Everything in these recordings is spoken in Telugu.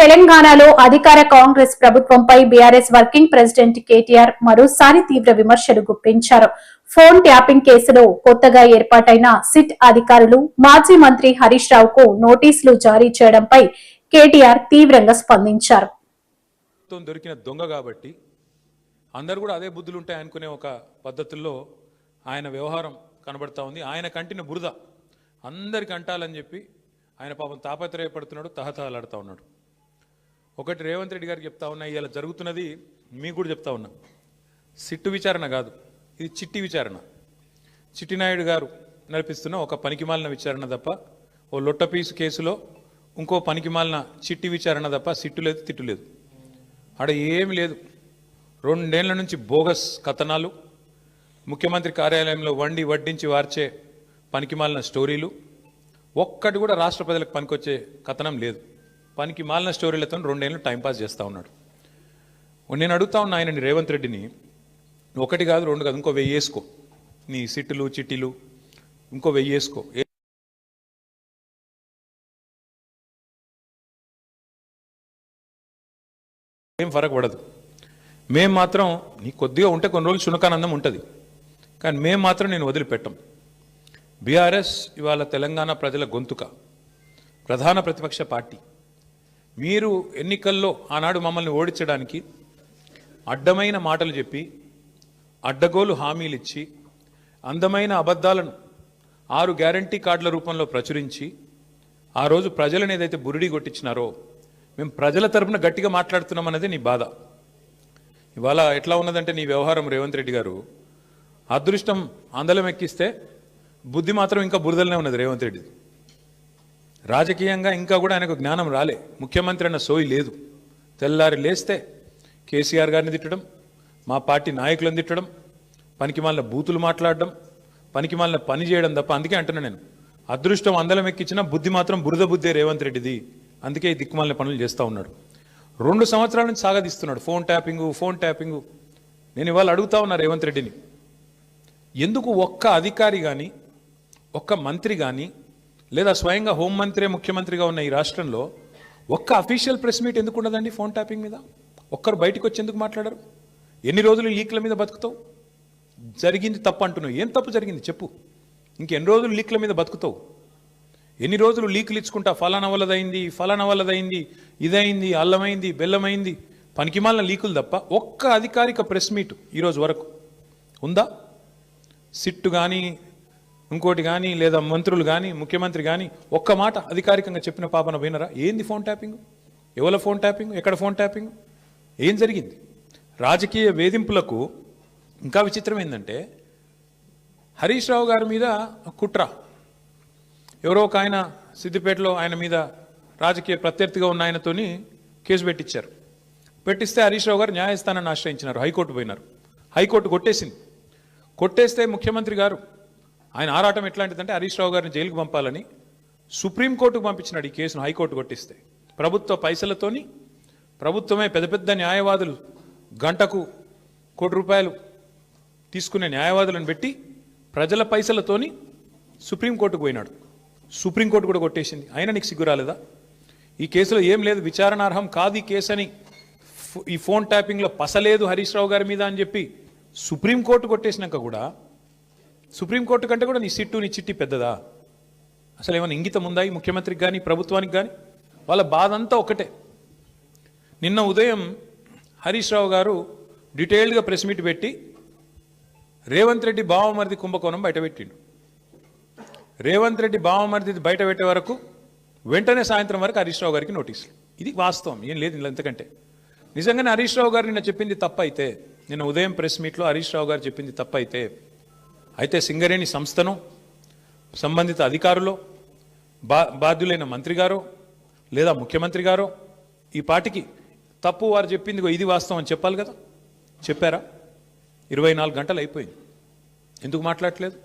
తెలంగాణలో అధికార కాంగ్రెస్ ప్రభుత్వంపై బీఆర్ఎస్ వర్కింగ్ ప్రెసిడెంట్ కేటీఆర్ మరోసారి తీవ్ర విమర్శలు గుప్పించారు. ఫోన్ ట్యాపింగ్ కేసులో కొత్తగా ఏర్పాటైన సిట్ అధికారులు మాజీ మంత్రి హరీష్ రావుకు నోటీసులు జారీ చేయడంపై కేటీఆర్ తీవ్రంగా స్పందించారు. దొరికిన దొంగ కాబట్టి అందరూ కూడా అదే బుద్ధులు ఉంటాయి అనుకునే ఒక పద్ధతుల్లో ఆయన వ్యవహారం కనబడతా ఉంది. ఆయన కంటిన బురద అందరికి అంటాలని చెప్పి ఆయన పాపం తాపత్రయపడుతున్నాడు, తహతహలాడుతూ ఉన్నాడు. ఒకటి రేవంత్ రెడ్డి గారికి చెప్తా ఉన్నా, ఇలా జరుగుతున్నది మీకు కూడా చెప్తా ఉన్నా, సిట్టు విచారణ కాదు, ఇది చిట్టి విచారణ. చిట్టినాయుడు గారు నడిపిస్తున్న ఒక పనికిమాలిన విచారణ తప్ప, ఓ లొట్టపీసు కేసులో ఇంకో పనికిమాలిన చిట్టి విచారణ తప్ప సిట్టు లేదు, తిట్టు లేదు, ఆడ ఏమి లేదు. 2 ఏళ్ల నుంచి బోగస్ కథనాలు, ముఖ్యమంత్రి కార్యాలయంలో వడ్డించి వార్చే పనికిమాలిన స్టోరీలు, ఒక్కటి కూడా రాష్ట్ర ప్రజలకు పనికొచ్చే కథనం లేదు. పనికి మాలిన స్టోరీలతో 2 ఏళ్ళు టైంపాస్ చేస్తూ ఉన్నాడు. నేను అడుగుతా ఉన్నా ఆయనని, రేవంత్ రెడ్డిని, 1 కాదు 2 కాదు, ఇంకో 1000 వేసుకో, నీ సిట్టులు చిట్టీలు ఇంకో 1000 వేసుకో, ఏం ఫరక్ పడదు. మేము మాత్రం నీ కొద్దిగా ఉంటే కొన్ని రోజులు శునకానందం ఉంటుంది, కానీ మేము మాత్రం నేను వదిలిపెట్టాం. బీఆర్ఎస్ ఇవాళ తెలంగాణ ప్రజల గొంతుక, ప్రధాన ప్రతిపక్ష పార్టీ. మీరు ఎన్నికల్లో ఆనాడు మమ్మల్ని ఓడించడానికి అడ్డమైన మాటలు చెప్పి, అడ్డగోలు హామీలు ఇచ్చి, అందమైన అబద్ధాలను 6 గ్యారంటీ కార్డుల రూపంలో ప్రచురించి ఆ రోజు ప్రజలను ఏదైతే బురిడి కొట్టించినారో, మేము ప్రజల తరపున గట్టిగా మాట్లాడుతున్నాం అనేది నీ బాధ. ఇవాళ ఎట్లా ఉన్నదంటే నీ వ్యవహారం రేవంత్ రెడ్డి గారు, అదృష్టం ఆందోళన ఎక్కిస్తే బుద్ధి మాత్రం ఇంకా బురదలనే ఉన్నది రేవంత్ రెడ్డిది. రాజకీయంగా ఇంకా కూడా ఆయనకు జ్ఞానం రాలే, ముఖ్యమంత్రి అన్న సోయి లేదు. తెల్లారి లేస్తే కేసీఆర్ గారిని తిట్టడం, మా పార్టీ నాయకులను తిట్టడం, పనికిమాలిన బూతులు మాట్లాడడం, పనికిమాలిన పని చేయడం తప్ప. అందుకే అంటున్నా నేను, అదృష్టం అందలం ఎక్కించినా బుద్ధి మాత్రం బురద బుద్ధే రేవంత్ రెడ్డిది. అందుకే ఈ దిక్కుమాలిన పనులు చేస్తూ ఉన్నాడు. 2 సంవత్సరాల నుంచి సాగదీస్తున్నాడు ఫోన్ ట్యాపింగు. నేను ఇవాళ అడుగుతా ఉన్నా రేవంత్ రెడ్డిని, ఎందుకు ఒక్క అధికారి కానీ, ఒక్క మంత్రి కానీ, లేదా స్వయంగా హోంమంత్రి ముఖ్యమంత్రిగా ఉన్న ఈ రాష్ట్రంలో ఒక్క అఫీషియల్ ప్రెస్ మీట్ ఎందుకు ఉండదండి ఫోన్ ట్యాపింగ్ మీద? ఒక్కరు బయటకు వచ్చి ఎందుకు మాట్లాడరు? ఎన్ని రోజులు లీక్ల మీద బతుకుతావు? జరిగింది తప్పు అంటున్నావు, ఏం తప్పు జరిగింది చెప్పు. ఇంకెన్ని రోజులు లీక్ల మీద బతుకుతావు? ఎన్ని రోజులు లీకులు ఇచ్చుకుంటా, ఫలానా వల్లదైంది, ఇదైంది, అల్లమైంది, బెల్లమైంది, పనికిమాలిన లీకులు తప్ప ఒక్క అధికారిక ప్రెస్ మీట్ ఈరోజు వరకు ఉందా? సిట్టు కానీ, ఇంకోటి కానీ, లేదా మంత్రులు కానీ, ముఖ్యమంత్రి కానీ ఒక్క మాట అధికారికంగా చెప్పిన పాపన పోయినరా? ఏంది ఫోన్ ట్యాపింగ్? ఎవరి ఫోన్ ట్యాపింగ్? ఎక్కడ ఫోన్ ట్యాపింగ్? ఏం జరిగింది? రాజకీయ వేధింపులకు ఇంకా విచిత్రం ఏంటంటే, హరీష్ రావు గారి మీద కుట్ర, ఎవరో ఒక ఆయన సిద్దిపేటలో ఆయన మీద రాజకీయ ప్రత్యర్థిగా ఉన్న ఆయనతోని కేసు పెట్టించారు. పెట్టిస్తే హరీష్ రావు గారు న్యాయస్థానాన్ని ఆశ్రయించినారు, హైకోర్టు పోయినారు. హైకోర్టు కొట్టేస్తే ముఖ్యమంత్రి గారు ఆయన ఆరాటం ఎట్లాంటిదంటే హరీష్ రావు గారిని జైలుకు పంపాలని సుప్రీంకోర్టుకు పంపించినాడు ఈ కేసును. హైకోర్టు కొట్టిస్తే ప్రభుత్వ పైసలతోని, ప్రభుత్వమే పెద్ద న్యాయవాదులు గంటకు ₹1 తీసుకునే న్యాయవాదులను పెట్టి ప్రజల పైసలతోని సుప్రీంకోర్టుకు పోయినాడు. సుప్రీంకోర్టు కూడా కొట్టేసింది. అయినా నీకు సిగ్గు రాలేదా? ఈ కేసులో ఏం లేదు, విచారణార్హం కాదు ఈ కేసు అని, ఈ ఫోన్ ట్యాపింగ్లో పసలేదు హరీష్ రావు గారి మీద అని చెప్పి సుప్రీంకోర్టు కొట్టేసినాక కూడా, సుప్రీంకోర్టు కంటే కూడా నీ సిట్టు నీ చిట్టి పెద్దదా? అసలు ఏమైనా ఇంగితం ఉందా ఈ ముఖ్యమంత్రికి కానీ ప్రభుత్వానికి కానీ? వాళ్ళ బాధ అంతా ఒకటే. నిన్న ఉదయం హరీష్ రావు గారు డీటెయిల్డ్గా ప్రెస్ మీట్ పెట్టి రేవంత్ రెడ్డి బావమరిది కుంభకోణం బయటపెట్టిండు. రేవంత్ రెడ్డి బావమరిది బయట పెట్టే వరకు వెంటనే సాయంత్రం వరకు హరీష్ రావు గారికి నోటీసులు. ఇది వాస్తవం, ఏం లేదు ఇలా. ఎంతకంటే నిజంగానే హరీష్ రావు గారు నిన్న చెప్పింది తప్పైతే, నిన్న ఉదయం ప్రెస్ మీట్లో హరీష్ రావు గారు చెప్పింది తప్పైతే, అయితే సింగరేణి సంస్థను, సంబంధిత అధికారులు, బాధ్యులైన మంత్రి గారో లేదా ముఖ్యమంత్రి గారో ఈ పార్టీకి తప్పు వారు చెప్పింది ఇది వాస్తవం అని చెప్పాలి కదా. చెప్పారా? 24 గంటలు అయిపోయింది, ఎందుకు మాట్లాడట్లేదు?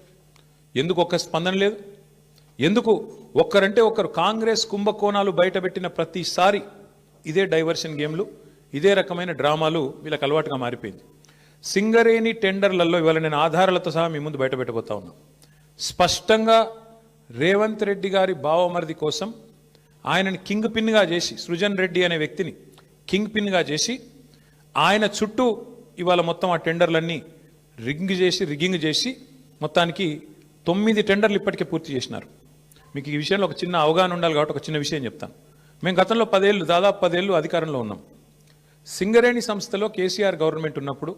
ఎందుకు ఒక్క స్పందన లేదు? ఎందుకు ఒక్కరంటే ఒక్కరు? కాంగ్రెస్ కుంభకోణాలు బయటపెట్టిన ప్రతిసారి ఇదే డైవర్షన్ గేమ్లు, ఇదే రకమైన డ్రామాలు వీళ్ళకి అలవాటుగా మారిపోయింది. సింగరేణి టెండర్లలో ఇవాళ నేను ఆధారాలతో సహా మీ ముందు బయటపెట్టబోతా ఉన్నా. స్పష్టంగా రేవంత్ రెడ్డి గారి బావమరిది కోసం ఆయనని కింగ్ పిన్గా చేసి, సృజన్ రెడ్డి అనే వ్యక్తిని కింగ్ పిన్గా చేసి, ఆయన చుట్టూ ఇవాళ మొత్తం ఆ టెండర్లన్నీ రిగ్గింగ్ చేసి మొత్తానికి 9 టెండర్లు ఇప్పటికే పూర్తి చేసినారు. మీకు ఈ విషయంలో ఒక చిన్న అవగాహన ఉండాలి కాబట్టి ఒక చిన్న విషయం చెప్తాను. మేము గతంలో దాదాపు 10 ఏళ్ళు అధికారంలో ఉన్నాం. సింగరేణి సంస్థలో కేసీఆర్ గవర్నమెంట్ ఉన్నప్పుడు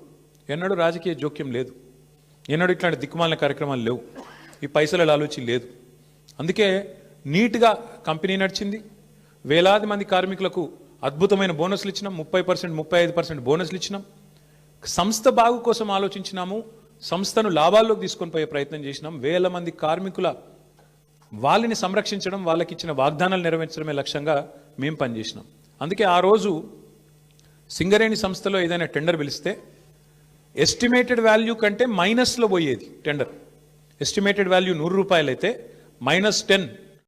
ఎన్నడూ రాజకీయ జోక్యం లేదు, ఎన్నడూ ఇట్లాంటి దిక్కుమాలిన కార్యక్రమాలు లేవు, ఈ పైసల ఆలోచన లేదు. అందుకే నీట్గా కంపెనీ నడిచింది. వేలాది మంది కార్మికులకు అద్భుతమైన బోనస్లు ఇచ్చినాం, 30%, 35% బోనస్లు ఇచ్చినాం. సంస్థ బాగు కోసం ఆలోచించినాము, సంస్థను లాభాల్లోకి తీసుకొని పోయే ప్రయత్నం చేసినాం. వేల మంది కార్మికుల వాళ్ళని సంరక్షించడం, వాళ్ళకి ఇచ్చిన వాగ్దానాలు నెరవేర్చడమే లక్ష్యంగా మేము పనిచేసినాం. అందుకే ఆ రోజు సింగరేణి సంస్థలో ఏదైనా టెండర్ పిలిస్తే ఎస్టిమేటెడ్ వాల్యూ కంటే మైనస్లో పోయేది టెండర్. ఎస్టిమేటెడ్ వాల్యూ 100 రూపాయలు అయితే -10